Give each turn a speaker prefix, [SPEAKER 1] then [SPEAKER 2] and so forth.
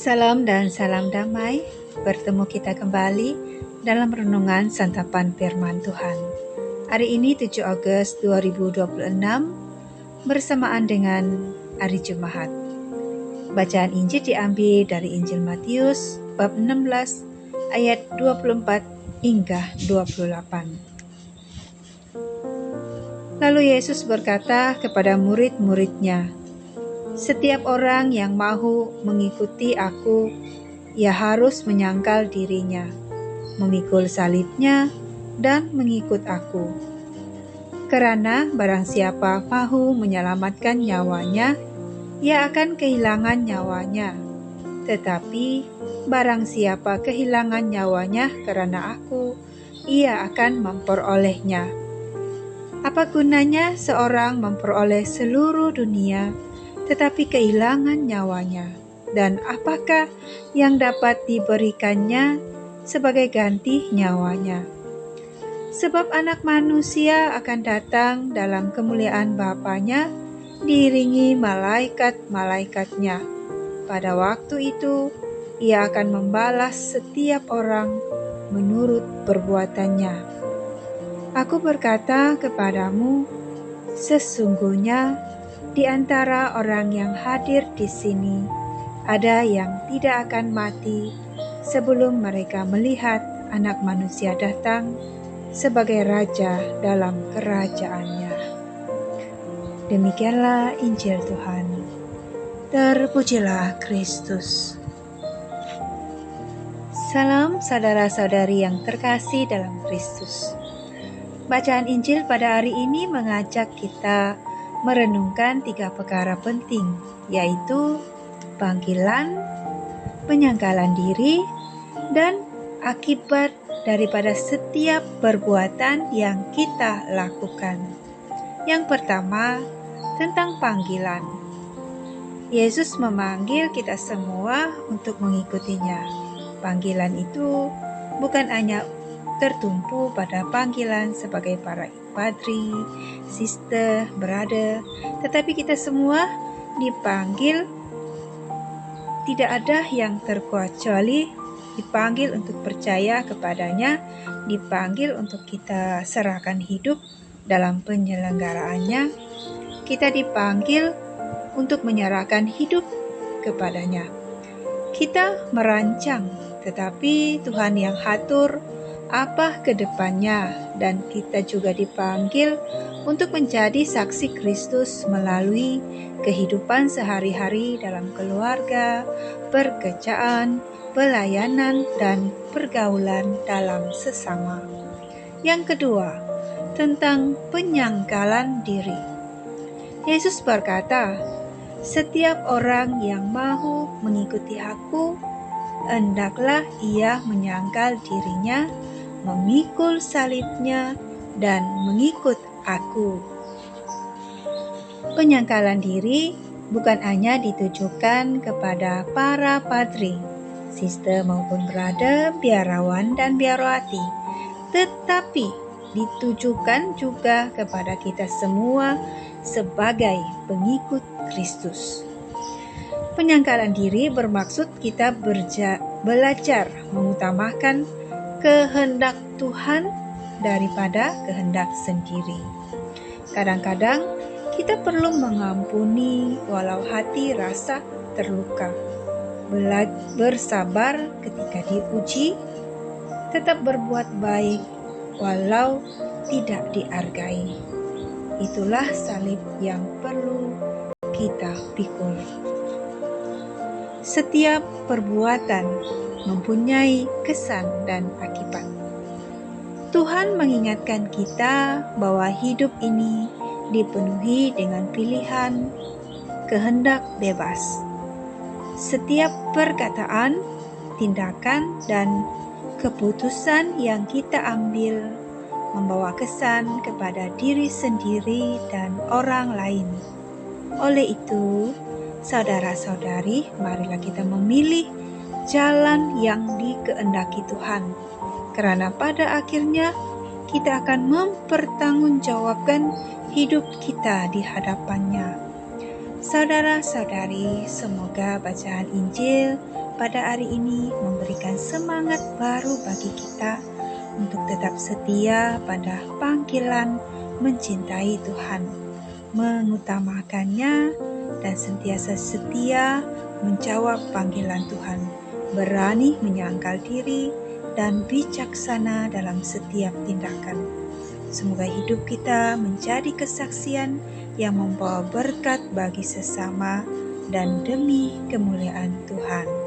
[SPEAKER 1] Salam dan salam damai. Bertemu kita kembali dalam renungan santapan firman Tuhan. Hari ini 7 Agustus 2026 bersamaan dengan hari Jumat. Bacaan Injil diambil dari Injil Matius bab 16 ayat 24 hingga 28. Lalu Yesus berkata kepada murid-muridnya, "Setiap orang yang mau mengikuti aku, ia harus menyangkal dirinya, memikul salibnya, dan mengikut aku. Karena barang siapa mau menyelamatkan nyawanya, ia akan kehilangan nyawanya. Tetapi barang siapa kehilangan nyawanya karena aku, ia akan memperolehnya. Apa gunanya seorang memperoleh seluruh dunia, tetapi kehilangan nyawanya? Dan apakah yang dapat diberikannya sebagai ganti nyawanya? Sebab Anak Manusia akan datang dalam kemuliaan Bapa-Nya, diiringi malaikat-malaikatnya. Pada waktu itu, Ia akan membalas setiap orang menurut perbuatannya. Aku berkata kepadamu, sesungguhnya di antara orang yang hadir di sini, ada yang tidak akan mati sebelum mereka melihat Anak Manusia datang sebagai Raja dalam kerajaannya." Demikianlah Injil Tuhan. Terpujilah Kristus. Salam saudara-saudari yang terkasih dalam Kristus. Bacaan Injil pada hari ini mengajak kita merenungkan 3 perkara penting, yaitu panggilan, penyangkalan diri, dan akibat daripada setiap perbuatan yang kita lakukan. Yang pertama, tentang panggilan. Yesus memanggil kita semua untuk mengikutinya. Panggilan itu bukan hanya tertumpu pada panggilan sebagai para padri, sister, brother, tetapi kita semua dipanggil. Tidak ada yang terkecuali dipanggil untuk percaya kepadanya, dipanggil untuk kita serahkan hidup dalam penyelenggaraannya. Kita dipanggil untuk menyerahkan hidup kepadanya. Kita merancang, tetapi Tuhan yang atur apa ke depannya, dan kita juga dipanggil untuk menjadi saksi Kristus melalui kehidupan sehari-hari dalam keluarga, pekerjaan, pelayanan, dan pergaulan dalam sesama. Yang kedua, tentang penyangkalan diri. Yesus berkata, "Setiap orang yang mau mengikuti aku, hendaklah ia menyangkal dirinya, memikul salibnya, dan mengikut aku." Penyangkalan diri bukan hanya ditujukan kepada para padri, sister maupun brother, biarawan dan biarawati, tetapi ditujukan juga kepada kita semua sebagai pengikut Kristus. Penyangkalan diri bermaksud kita belajar mengutamakan kehendak Tuhan daripada kehendak sendiri. Kadang-kadang kita perlu mengampuni walau hati rasa terluka, bersabar ketika diuji, tetap berbuat baik walau tidak dihargai. Itulah salib yang perlu kita pikul. Setiap perbuatan mempunyai kesan dan akibat. Tuhan mengingatkan kita bahwa hidup ini dipenuhi dengan pilihan, kehendak bebas. Setiap perkataan, tindakan, dan keputusan yang kita ambil membawa kesan kepada diri sendiri dan orang lain. Oleh itu, saudara-saudari, marilah kita memilih jalan yang dikehendaki Tuhan, karena pada akhirnya kita akan mempertanggungjawabkan hidup kita di hadapannya. Saudara-saudari, semoga bacaan Injil pada hari ini memberikan semangat baru bagi kita untuk tetap setia pada panggilan mencintai Tuhan, mengutamakannya, dan sentiasa setia menjawab panggilan Tuhan, berani menyangkal diri, dan bijaksana dalam setiap tindakan. Semoga hidup kita menjadi kesaksian yang membawa berkat bagi sesama dan demi kemuliaan Tuhan.